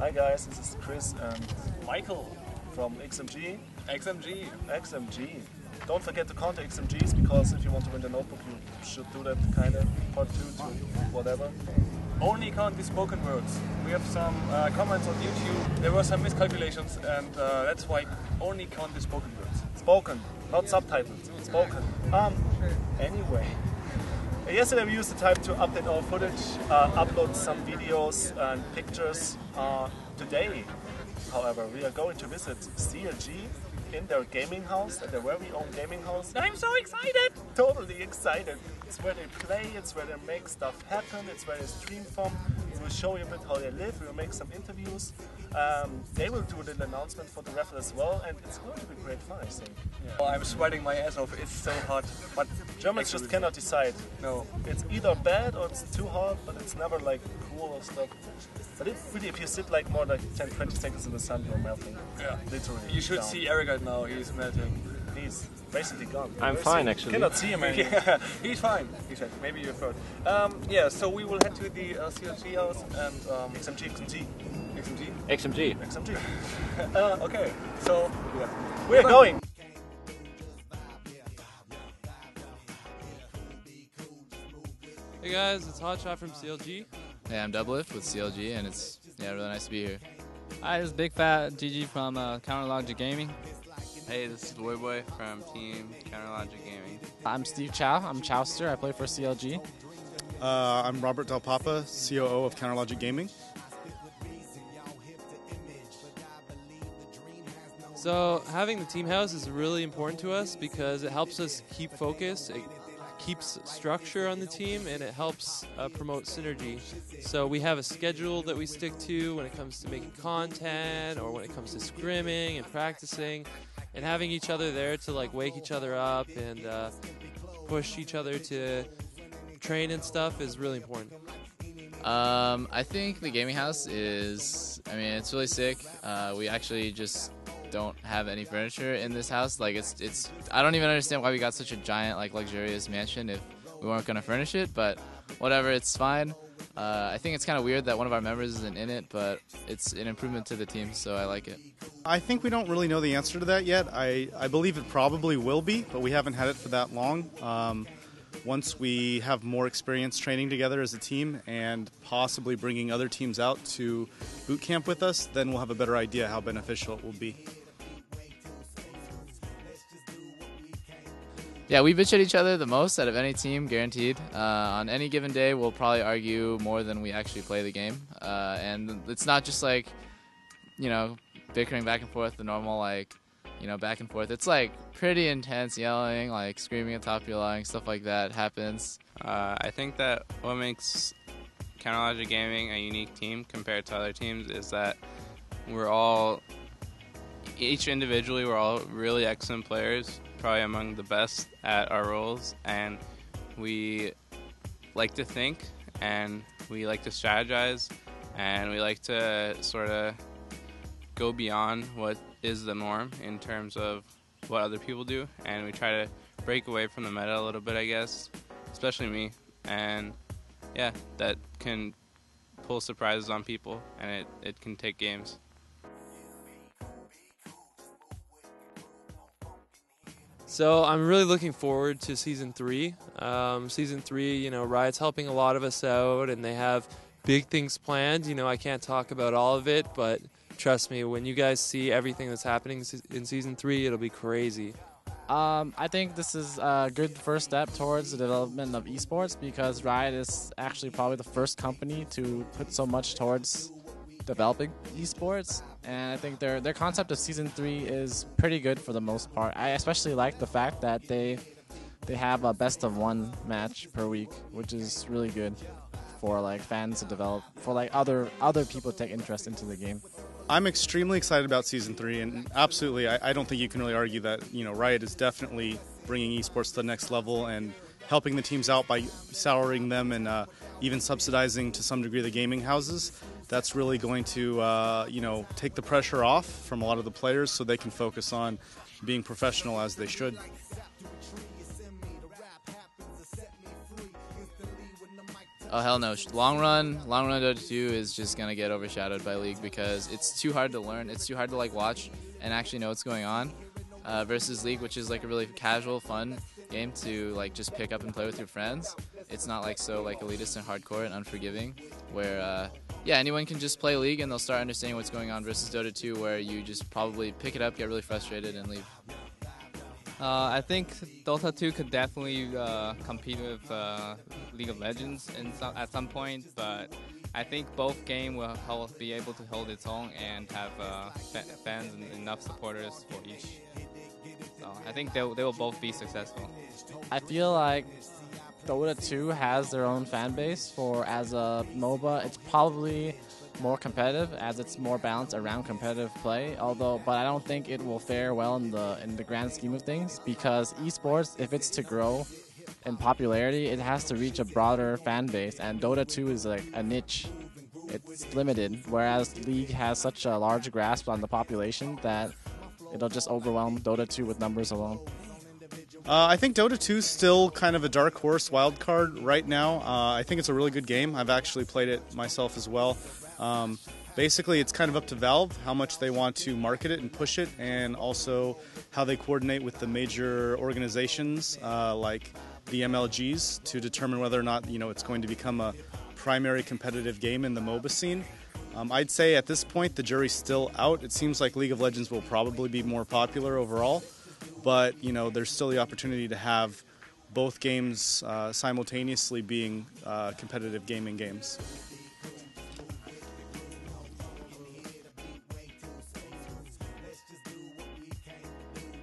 Hi guys, this is Chris and Michael from XMG. XMG. Don't forget to contact XMGs, because if you want to win the notebook, you should do that kind of part 2 to whatever. Only count the spoken words. We have some comments on YouTube. There were some miscalculations, and that's why only count the spoken words. Spoken, not subtitled. Spoken. Anyway. Yesterday we used the time to update our footage, upload some videos and pictures. Today, however, we are going to visit CLG in their gaming house, at their very own gaming house. I'm so excited! Totally excited. It's where they play, it's where they make stuff happen, it's where they stream from. We'll show you a bit how they live, we'll make some interviews. They will do a little announcement for the raffle as well, and it's going to be great fun, I think. Yeah. Well, I'm sweating my ass off, it's so hot. But Germans just cannot decide. No. It's either bad or it's too hot, but it's never like cool or stuff. But if you sit like more like 10-20 seconds in the sun, you're melting. Yeah. Literally. You should down. see Eric right now, he's melting. He's basically gone. I'm fine, actually. You cannot see him anymore. Yeah, he's fine. He said, maybe you've heard. Yeah, so we will head to the CLG house and XMG. Okay, so yeah. We're going. Hey guys, it's Hotshot from CLG. Hey, I'm Doublelift with CLG, and it's really nice to be here. Hi, this is Big Fat GG from CLG Gaming. Hey, this is Boy from Team CLG Gaming. I'm Steve Chow. I'm Chowster. I play for CLG. I'm Robert Del Papa, COO of CLG Gaming. So having the team house is really important to us because it helps us keep focus, it keeps structure on the team, and it helps promote synergy. So we have a schedule that we stick to when it comes to making content or when it comes to scrimming and practicing, and having each other there to like wake each other up and push each other to train and stuff is really important. I think the gaming house is, it's really sick. We actually just don't have any furniture in this house. Like it's I don't even understand why we got such a giant, like, luxurious mansion if we weren't gonna furnish it, but whatever, it's fine. I think it's kind of weird that one of our members isn't in it, but it's an improvement to the team, so I like it. I think we don't really know the answer to that yet. I believe it probably will be, but we haven't had it for that long. Once we have more experience training together as a team and possibly bringing other teams out to boot camp with us, then we'll have a better idea how beneficial it will be. Yeah, we bitch at each other the most out of any team, guaranteed. On any given day, we'll probably argue more than we actually play the game. And it's not just like, bickering back and forth, the normal, back and forth. It's like pretty intense yelling, like screaming at the top of your lungs, stuff like that happens. I think that what makes CLG Gaming a unique team compared to other teams is that each individually, we're all really excellent players, probably among the best at our roles, and we like to think, and we like to strategize, and we like to sort of go beyond what is the norm in terms of what other people do, and we try to break away from the meta a little bit, I guess, especially me, and yeah, that can pull surprises on people, and it can take games. So I'm really looking forward to Season 3. Season 3, Riot's helping a lot of us out, and they have big things planned. I can't talk about all of it, but trust me, when you guys see everything that's happening in Season 3, it'll be crazy. I think this is a good first step towards the development of esports because Riot is actually probably the first company to put so much towards developing esports, and I think their concept of Season 3 is pretty good for the most part. I especially like the fact that they have a best of one match per week, which is really good for like fans to develop, for like other people to take interest into the game. I'm extremely excited about Season 3, and absolutely, I don't think you can really argue that Riot is definitely bringing esports to the next level and helping the teams out by salarying them and even subsidizing to some degree the gaming houses. That's really going to take the pressure off from a lot of the players so they can focus on being professional as they should. Oh hell no! Long run Dota 2 is just gonna get overshadowed by League because it's too hard to learn. It's too hard to like watch and actually know what's going on. Versus League, which is like a really casual, fun game to like just pick up and play with your friends. It's not like so like elitist and hardcore and unforgiving, where yeah, anyone can just play League and they'll start understanding what's going on. Versus Dota 2, where you just probably pick it up, get really frustrated, and leave. I think Dota 2 could definitely compete with League of Legends at some point, but I think both games will be able to hold its own and have fans and enough supporters for each. So I think they will both be successful. I feel like Dota 2 has their own fan base. As a MOBA, it's probably more competitive as it's more balanced around competitive play. But I don't think it will fare well in the grand scheme of things, because esports, if it's to grow in popularity, it has to reach a broader fan base, and Dota 2 is like a niche. It's limited, whereas League has such a large grasp on the population that it'll just overwhelm Dota 2 with numbers alone. I think Dota 2 is still kind of a dark horse wild card right now. I think it's a really good game. I've actually played it myself as well. Basically, it's kind of up to Valve how much they want to market it and push it, and also how they coordinate with the major organizations like the MLGs to determine whether or not it's going to become a primary competitive game in the MOBA scene. I'd say at this point the jury's still out. It seems like League of Legends will probably be more popular overall, but there's still the opportunity to have both games simultaneously being competitive gaming games.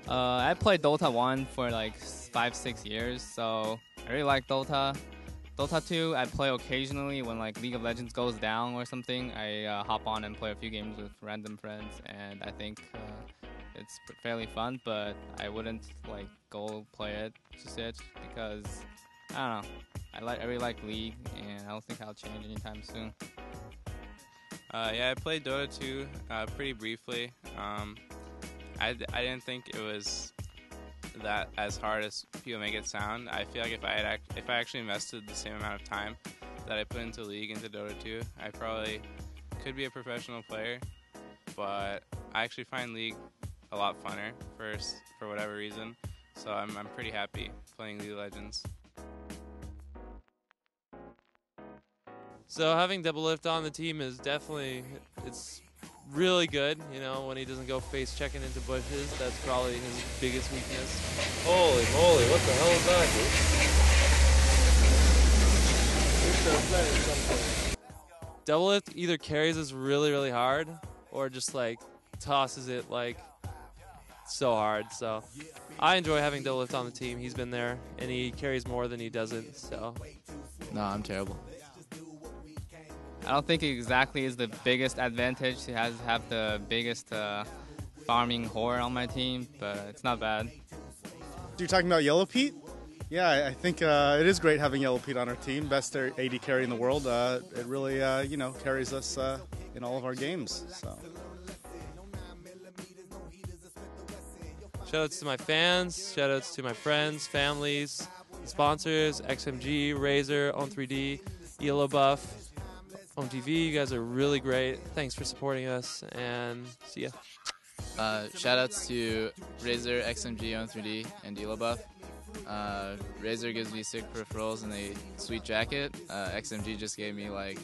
I played Dota 1 for like 5-6 years, so I really like Dota. Dota 2 I play occasionally when like League of Legends goes down or something. I hop on and play a few games with random friends, and I think it's fairly fun, but I wouldn't like go play it just yet because I don't know. I really like League, and I don't think I'll change anytime soon. Yeah, I played Dota 2 pretty briefly. I didn't think it was that as hard as people make it sound. I feel like if I actually invested the same amount of time that I put into League into Dota 2, I probably could be a professional player. But I actually find League a lot funner for whatever reason. So I'm pretty happy playing League of Legends. So having Doublelift on the team is it's really good. When he doesn't go face checking into bushes, that's probably his biggest weakness. Holy moly, what the hell is that, dude? Doublelift either carries us really, really hard or just like tosses it like so hard. So I enjoy having Doublelift on the team. He's been there and he carries more than he doesn't. So No, I'm terrible. I don't think it exactly is the biggest advantage to have the biggest farming whore on my team, but it's not bad. You're talking about Yellow Pete? Yeah, I think it is great having Yellow Pete on our team. Best AD carry in the world. It really, carries us in all of our games. So. Shoutouts to my fans, shoutouts to my friends, families, sponsors, XMG, Razer, On3D, ELO Buff, Home TV. You guys are really great. Thanks for supporting us, and see ya. Shoutouts to Razer, XMG, On3D, and ELO Razer gives me sick peripherals and a sweet jacket. XMG just gave me like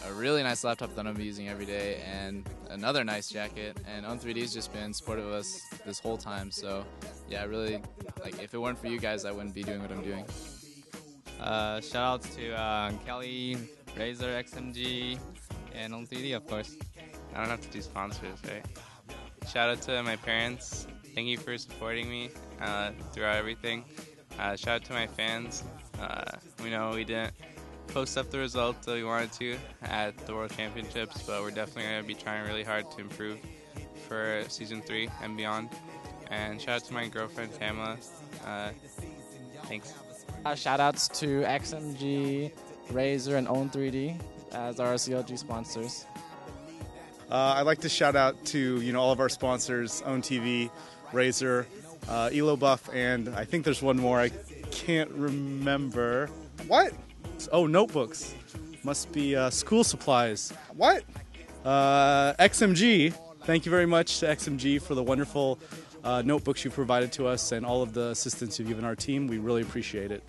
a really nice laptop that I'm using every day and another nice jacket. And On3D's just been supportive of us this whole time. So yeah, really, like if it weren't for you guys, I wouldn't be doing what I'm doing. Shoutouts to Kelly, Razer, XMG, and On3D, of course. I don't have to do sponsors, right? Shout out to my parents. Thank you for supporting me throughout everything. Shout out to my fans. We know we didn't post up the results that we wanted to at the World Championships, but we're definitely going to be trying really hard to improve for Season 3 and beyond. And shout out to my girlfriend, Pamela. Thanks. Shoutouts to XMG, Razer, and On3D as our CLG sponsors. I'd like to shout out to all of our sponsors: Own TV, Razer, ELO Buff, and I think there's one more I can't remember. What? Oh, notebooks. Must be school supplies. What? XMG. Thank you very much to XMG for the wonderful notebooks you provided to us and all of the assistance you've given our team. We really appreciate it.